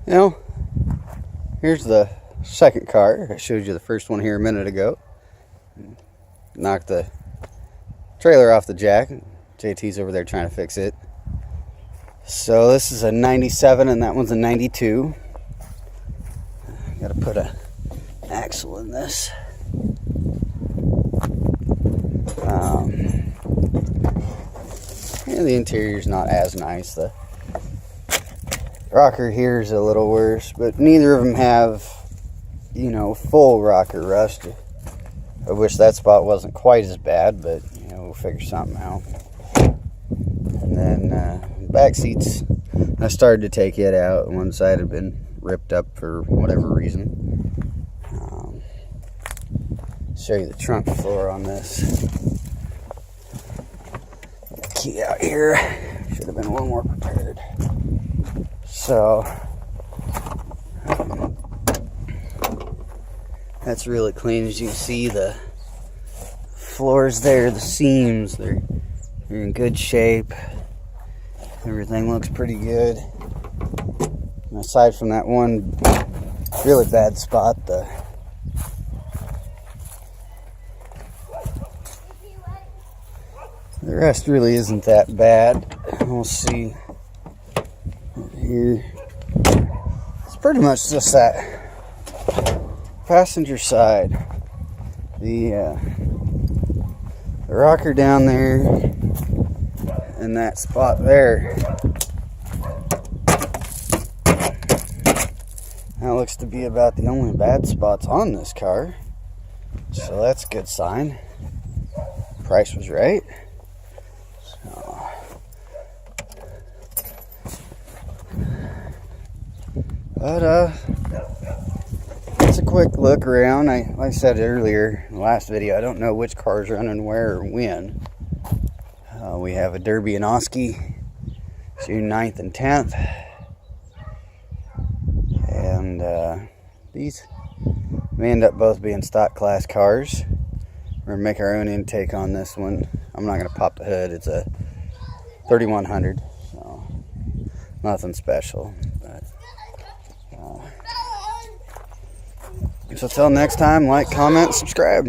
You know, here's the second car. I showed you the first one here a minute ago. Knocked the trailer off the jack. JT's over there trying to fix it. So this is a 97 and that one's a 92. Gotta put an axle in this. Yeah, the interior's not as nice. The rocker here is a little worse, but neither of them have, you know, full rocker rust. I wish that spot wasn't quite as bad, but you know, we'll figure something out. And then back seats, I started to take it out. One side had been ripped up for whatever reason. Show you the trunk floor on this. Key out here. Should have been a little more prepared. So that's really clean. As you can see, the floors there, the seams, they're in good shape. Everything looks pretty good. And aside from that one really bad spot, the rest really isn't that bad. We'll see here. It's pretty much just that passenger side. The rocker down there and that spot there. That looks to be about the only bad spots on this car. So that's a good sign. Price was right. But it's a quick look around. Like I said earlier in the last video, I don't know which car's running where or when. We have a Derby and Oski, June 9th and 10th. And these may end up both being stock class cars. We're gonna make our own intake on this one. I'm not gonna pop the hood. It's a 3100, so nothing special. But so till next time, like, comment, subscribe.